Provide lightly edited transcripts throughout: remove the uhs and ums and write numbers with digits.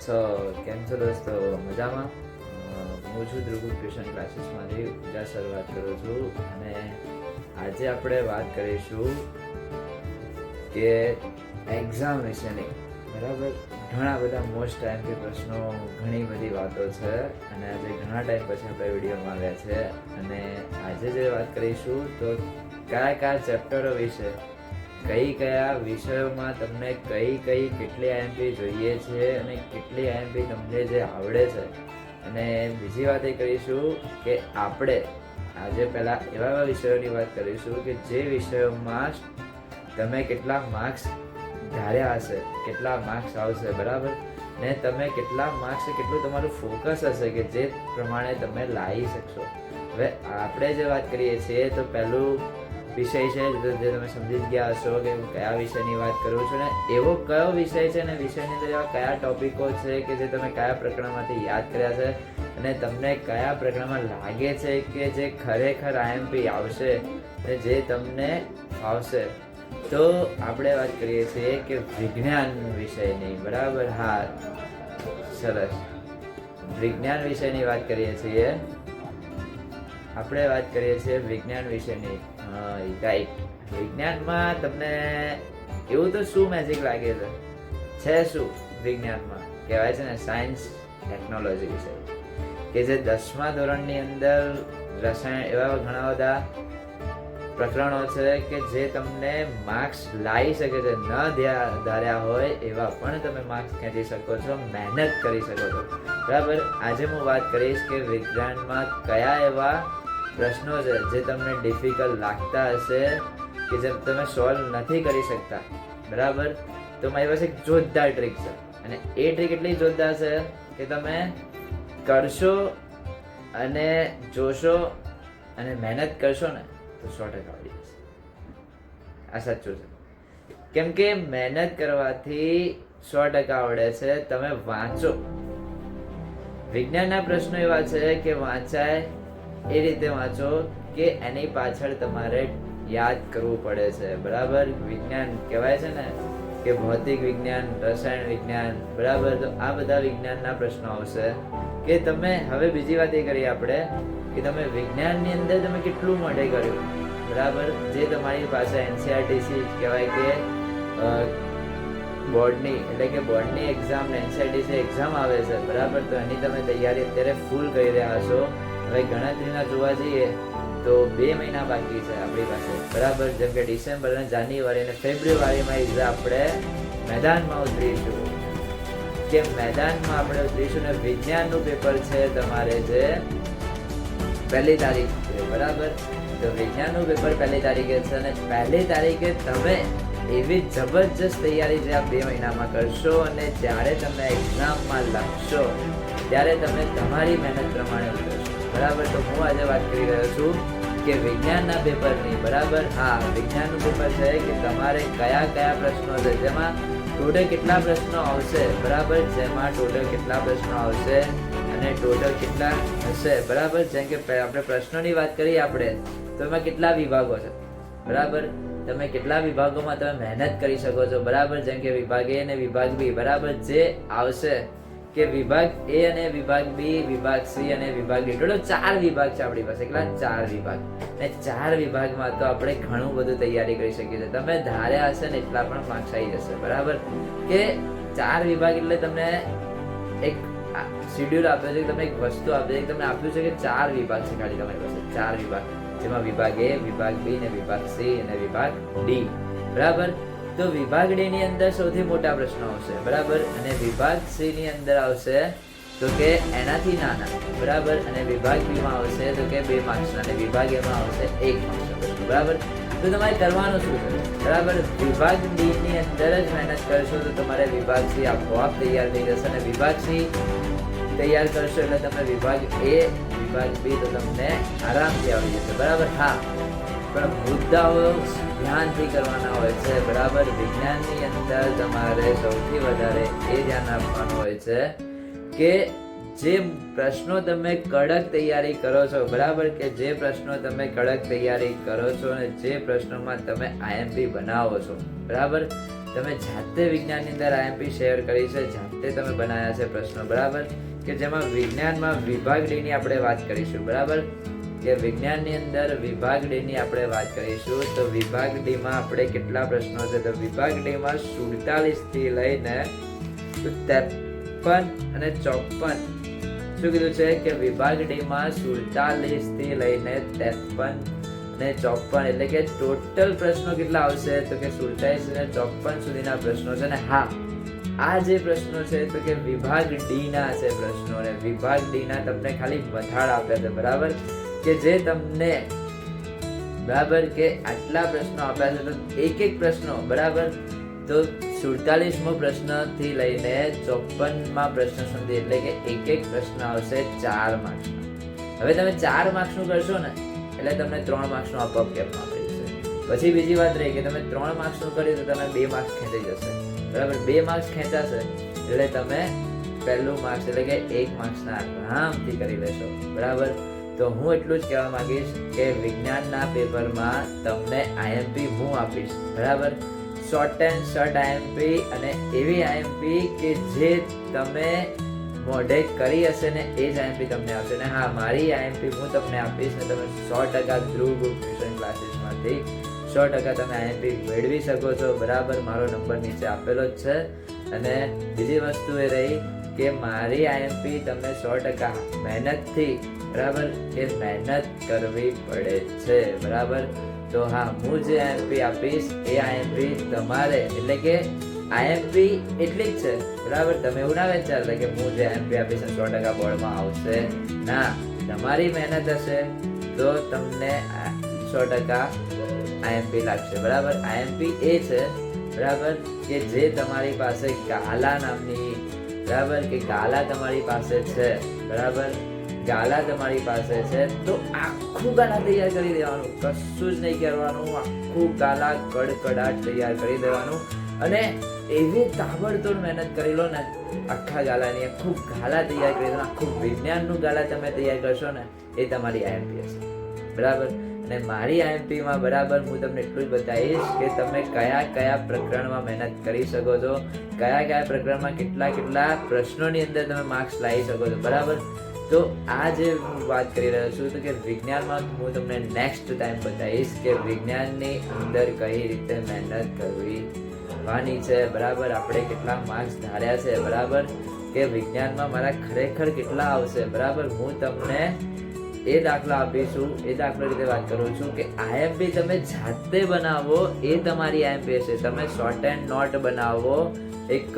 સો કેમ છો દોસ્તો? મજામાં? હું છું ધ્રુવ ટ્યુશન ક્લાસીસમાંથી પૂજા સર વાત કરું છું અને આજે આપણે વાત કરીશું કે એક્ઝામ વિશેની. બરાબર, ઘણા બધા મોસ્ટ ટાઈમથી પ્રશ્નો, ઘણી બધી વાતો છે અને આજે ઘણા ટાઈમ પછી આપણે વિડીયોમાં આવ્યા છે અને આજે જે વાત કરીશું તો કયા કયા ચેપ્ટરો વિશે, કયા વિષયોમાં તમને કઈ કેટલી આઈએમપી જોઈએ છે અને કેટલી આઈએમપી તમને જે આવડે છે. અને બીજી વાત એ કરીશું કે આપણે આજે પહેલાં એવા વિષયોની વાત કરીશું કે જે વિષયોમાં તમે કેટલા માર્ક્સ ધાર્યા હશે, કેટલા માર્ક્સ આવશે. બરાબર, ને તમે કેટલા માર્ક્સ, કેટલું તમારું ફોકસ હશે કે જે પ્રમાણે તમે લાવી શકશો. હવે આપણે જે વાત કરીએ છીએ તો પહેલું વિષય છે જે તમે સમજી જ ગયા હશો કે હું કયા વિષયની વાત કરું છું ને એવો કયો વિષય છે અને વિષયની અંદર એવા કયા ટોપિકો છે કે જે તમે કયા પ્રકરણમાંથી યાદ કર્યા છે અને તમને કયા પ્રકરણમાં લાગે છે કે જે ખરેખર આઈએમપી આવશે અને જે તમને ફાવશે. તો આપણે વાત કરીએ છીએ કે વિજ્ઞાન વિષયની. બરાબર, હા, સરસ, વિજ્ઞાન વિષયની વાત કરીએ છીએ. આપણે વાત કરીએ છીએ વિજ્ઞાન વિશેની. રાઈટ, વિજ્ઞાનમાં તમને એવું તો શું મેજિક લાગે છે શું વિજ્ઞાનમાં? કહેવાય છે ને સાયન્સ ટેકનોલોજી વિષય, કે જે 10મા ધોરણની અંદર રસાયણ, એવા ઘણા બધા પ્રકરણો છે કે જે તમને માર્ક્સ લાવી શકે છે. ન ધાર્યા હોય એવા પણ તમે માર્ક્સ ખેંચી શકો છો, મહેનત કરી શકો છો. બરાબર, આજે હું વાત કરીશ કે વિજ્ઞાનમાં કયા એવા પ્રશ્નો છે જે તમને ડિફિકલ્ટ લાગતા હશે, કે જે તમે સોલ્વ નથી કરી શકતા. બરાબર, તો મારી પાસે એક જોરદાર ટ્રીક છે અને એ ટ્રીક એટલી જોરદાર છે કે તમે કરશો અને જોશો અને મહેનત કરશો ને તો 100% આવડી જશે. આ સાચું છે, કેમ કે મહેનત કરવાથી 100% આવડે છે. તમે વાંચો, વિજ્ઞાનના પ્રશ્નો એવા છે કે વાંચાય એ રીતે વાંચો કે એની પાછળ તમારે યાદ કરવું પડે છે. બરાબર, વિજ્ઞાન કહેવાય છે ને કે ભૌતિક વિજ્ઞાન, રસાયણ વિજ્ઞાન. બરાબર, તો આ બધા વિજ્ઞાનના પ્રશ્નો આવશે કે તમે, હવે બીજી વાત એ કરીએ આપણે કે તમે વિજ્ઞાનની અંદર તમે કેટલું મોઢે કર્યું. બરાબર, જે તમારી પાસે એનસીઆરટીસી કહેવાય કે બોર્ડની, એટલે કે બોર્ડની એક્ઝામ ને એનસીઆરટીસી એક્ઝામ આવે છે. બરાબર, તો એની તમે તૈયારી અત્યારે ફૂલ કરી રહ્યા છો. હવે ગણતરીના જોવા જઈએ તો 2 મહિના બાકી છે આપણી પાસે. બરાબર, જેમ કે ડિસેમ્બર અને જાન્યુઆરી અને ફેબ્રુઆરીમાં આપણે મેદાનમાં ઉતરીશું, કે મેદાનમાં આપણે ઉતરીશું ને વિજ્ઞાનનું પેપર છે તમારે જે 1લી તારીખ છે. બરાબર, તો વિજ્ઞાનનું પેપર 1લી તારીખે છે અને 1લી તારીખે તમે એવી જબરજસ્ત તૈયારી જે આ 2 મહિનામાં કરશો અને જ્યારે તમે એક્ઝામમાં લખશો ત્યારે તમે તમારી મહેનત પ્રમાણે ઉતરશો. બરાબર, તો હું આજે વાત કરી રહ્યો છું કે વિજ્ઞાનના પેપરની. બરાબર, હા, વિજ્ઞાનનું પેપર છે કે તમારે કયા પ્રશ્નો છે, જેમાં ટોટલ કેટલા પ્રશ્નો આવશે. બરાબર, જેમાં ટોટલ કેટલા પ્રશ્નો આવશે અને ટોટલ કેટલા હશે. બરાબર, જેમ કે આપણે પ્રશ્નોની વાત કરીએ આપણે તો એમાં કેટલા વિભાગો છે. બરાબર, તમે કેટલા વિભાગોમાં તમે મહેનત કરી શકો છો. બરાબર, જેમ કે વિભાગ એ અને વિભાગ બી. બરાબર, જે આવશે કે વિભાગ એ અને વિભાગ બી, વિભાગ સી અને વિભાગ ડી, ટોટલ 4 વિભાગ છે આપણી પાસે. કેટલા? 4 વિભાગ. અને 4 વિભાગમાં તો આપણે ઘણું બધું તૈયારી કરી શકીએ છીએ. તમે ધાર્યા હશે ને એટલા પણ માર્ક્સ આવી જશે. બરાબર, કે 4 વિભાગ એટલે તમને એક શેડ્યુલ આપ્યો છે, તમે એક વસ્તુ આપી છે, તમને આપ્યું છે કે 4 વિભાગ છે ખાલી તમારી પાસે. 4 વિભાગ, જેમાં વિભાગ એ, વિભાગ બી ને વિભાગ સી અને વિભાગ ડી. બરાબર, તો વિભાગ ડી ની અંદર સૌથી મોટા પ્રશ્નો આવશે. બરાબર, અને વિભાગ સી ની અંદર આવશે તો કે એનાથી નાના. બરાબર, અને વિભાગ બી માં આવશે તો કે 2 માર્ક્સના અને વિભાગ એ માં આવશે 1 માર્ક્સનો પ્રશ્ન. બરાબર, તો તમારે કરવાનું શું છે? બરાબર, વિભાગ ડી ની અંદર જ મહેનત કરશો તો તમારે વિભાગ સી આપોઆપ તૈયાર થઈ જશે અને વિભાગ સી તૈયાર કરશો એટલે તમે વિભાગ એ, વિભાગ બી તો તમને આરામથી આવડી જશે. બરાબર, હા, પણ મુદ્દાઓ ધ્યાનથી કરવાના હોય છે. બરાબર, વિજ્ઞાનની અંદર તમારે સૌથી વધારે એ ધ્યાન આપવાનું હોય છે કે જે પ્રશ્નો તમે કડક તૈયારી કરો છો. બરાબર, કે જે પ્રશ્નો તમે કડક તૈયારી કરો છો અને જે પ્રશ્નોમાં તમે આઈએમપી બનાવો છો. બરાબર, તમે જાતે વિજ્ઞાનની અંદર આઈએમપી શેર કરી છે, જાતે તમે બનાવ્યા છે પ્રશ્નો, બરાબર, કે જેમાં વિજ્ઞાનમાં વિભાગ ડી ની આપણે વાત કરીશું, બરાબર, કે વિજ્ઞાનની અંદર વિભાગ ડી ની આપણે વાત કરીશું. તો વિભાગ ડી માં આપણે કેટલા પ્રશ્નો છે? તો વિભાગ ડી માં 47 થી લઈને 53 અને 54 શું કીધું છે કે વિભાગ ડી માં 47 થી લઈને 53 અને 54 એટલે કે ટોટલ પ્રશ્નો કેટલા આવશે? તો કે 47 અને 54 સુધીના પ્રશ્નો છે. અને હા, આ જે પ્રશ્નો છે તો કે વિભાગ ડી ના છે પ્રશ્નો, અને વિભાગ ડી ના તમને ખાલી મથાળ આપ્યા છે, બરાબર, કે જે તમને બરાબર કે આટલા પ્રશ્નો આપ્યા છે. તો એક પ્રશ્નો, બરાબર, તો 47મો પ્રશ્ન થી લઈને 54મા પ્રશ્ન સુધી એટલે કે એક પ્રશ્ન આવશે 4 માર્ક્સનો. હવે તમે 4 માર્ક્સનું કરશો ને એટલે તમને 3 માર્ક્સનો આપોઆપ કેપમાં મળી જશે. પછી બીજી વાત રહી કે તમે 3 માર્ક્સનું કર્યું તો તમે 2 માર્ક્સ ખેંચાઈ જશે, બરાબર. 2 માર્ક્સ ખેંચાશે એટલે તમે પહેલું માર્ક્સ એટલે કે 1 માર્ક્સના આરામથી કરી લેશો, બરાબર. તો હું એટલું જ કહેવા માંગીશ કે વિજ્ઞાનના પેપરમાં તમને આઈએમપી હું આપીશ, બરાબર, શોર્ટ એન્ડ શોર્ટ આઈએમપી, અને એવી આઈએમપી કે જે તમે મોઢે કરી હશે ને એ જ આઈએમપી તમને આવશે. ને હા, મારી આઈએમપી હું તમને આપીશ ને તમે 100% ધ્રુવ ગ્રુપ ટ્યુશન ક્લાસીસમાંથી 100% તમે આઈએમપી મેળવી શકો છો, બરાબર. મારો નંબર નીચે આપેલો જ છે. અને બીજી વસ્તુ એ રહી કે મારી આઈએમપી તમને 100% મહેનતથી, બરાબર, કે મહેનત કરવી પડે છે, બરાબર. તો હા, હું જે આઈએમપી આપીશ એ આઈએમપી તમારે એટલે કે આઈએમપી એટલી જ છે, બરાબર. તમે એવું ના વિચારતા કે હું જે આઈએમપી આપીશ 100% બોર્ડમાં આવશે, ના. તમારી મહેનત હશે તો તમને 100% આઈએમપી લાગશે, બરાબર. આઈએમપી એ છે, બરાબર, કે જે તમારી પાસે ગાલા નામની, બરાબર, કે ગાલા તમારી પાસે છે, બરાબર, ગાલા તમારી પાસે છે તો આખું ગાલા તૈયાર કરી દેવાનું, કશું જ નહીં કરવાનું, આખું ગાલા કડકડાટ તૈયાર કરી દેવાનું. અને એવી તાબડતોડ મહેનત કરી લો ને આખા ગાલાની, આખું ગાલા તૈયાર કરી દો, આખું વિજ્ઞાનનું ગાલા તમે તૈયાર કરશો ને એ તમારી આઈએમપી હશે, બરાબર. અને મારી આઈએમપીમાં, બરાબર, હું તમને એટલું જ બતાવીશ કે તમે કયા કયા પ્રકરણમાં મહેનત કરી શકો છો, કયા કયા પ્રકરણમાં કેટલા પ્રશ્નોની અંદર તમે માર્ક્સ લાવી શકો છો, બરાબર. તો આ જે હું વાત કરી રહ્યો છું તો કે વિજ્ઞાનમાં હું તમને નેક્સ્ટ ટાઈમ બતાવીશ કે વિજ્ઞાનની અંદર કઈ રીતે મહેનત કરવી વાની છે, બરાબર. આપણે કેટલા માર્ક્સ ધાર્યા છે, બરાબર, કે વિજ્ઞાનમાં મારા ખરેખર કેટલા આવશે, બરાબર. હું તમને એ દાખલા આપીશું, એ દાખલા રીતે વાત કરું છું કે આઈએમપી તમે જાતે બનાવો એ તમારી આઈએમપી હશે. તમે શોર્ટ એન્ડ નોટ બનાવો, એક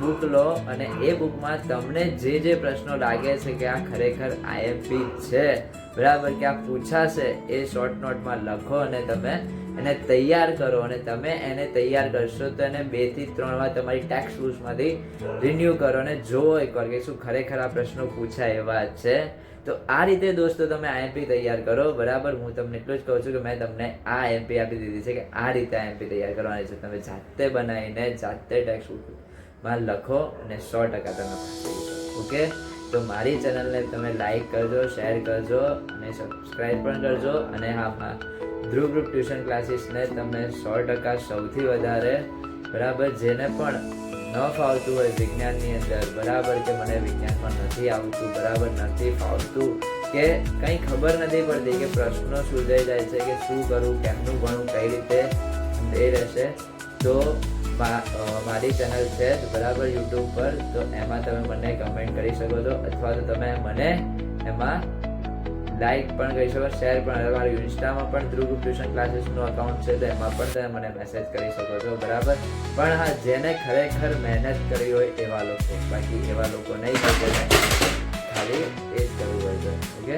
બુક લો અને એ બુકમાં તમને જે પ્રશ્નો લાગે છે કે આ ખરેખર આઈએમપી છે, બરાબર, કે આ પૂછાશે એ શોર્ટ નોટમાં લખો અને તમે એને તૈયાર કરો. અને તમે એને તૈયાર કરશો તો એને 2 થી 3 વાર તમારી ટેક્સ્ટ બુક્સમાંથી રિન્યૂ કરો અને જુઓ એકવાર કે શું ખરેખર આ પ્રશ્નો પૂછાય એવા છે. તો આ રીતે દોસ્તો તમે આઈએમપી તૈયાર કરો, બરાબર. હું તમને એટલું જ કહું છું કે મેં તમને આ આઈએમપી આપી દીધી છે કે આ રીતે આઈએમપી તૈયાર કરવાની છે. તમે જાતે બનાવીને જાતે ટેક્સ્ટ બુકમાં લખો અને 100% તમે ઓકે. તો મારી ચેનલને તમે લાઈક કરજો, શેર કરજો અને સબસ્ક્રાઈબ પણ કરજો. અને હા, ધ્રુવ ગ્રુપ ટ્યુશન ક્લાસીસને તમે 100% સૌથી વધારે, બરાબર, જેને પણ ન ફાવતું હોય વિજ્ઞાનની અંદર, બરાબર, કે મને વિજ્ઞાનમાં નથી આવતું, બરાબર, નથી ફાવતું, કે કંઈ ખબર નથી પડતી કે પ્રશ્નો સૂઝાઈ જાય છે કે શું કરવું, કેમનું ભણવું, કઈ રીતે એ રહેશે, તો મારી ચેનલ છે, બરાબર, યુટ્યુબ પર. તો એમાં તમે મને કમેન્ટ કરી શકો છો અથવા તો તમે મને એમાં લાઈક પણ કરી શકો, શેર પણ. મારું ઇન્સ્ટામાં પણ ધ્રુવ ગ્રુપ ટ્યુશન ક્લાસીસનું અકાઉન્ટ છે તો એમાં પણ તમે મને મેસેજ કરી શકો છો, બરાબર. પણ હા, જેને ખરેખર મહેનત કરી હોય એવા લોકો, બાકી એવા લોકો નહીં કે ખાલી એ જ કરવું હોય છે, ઓકે.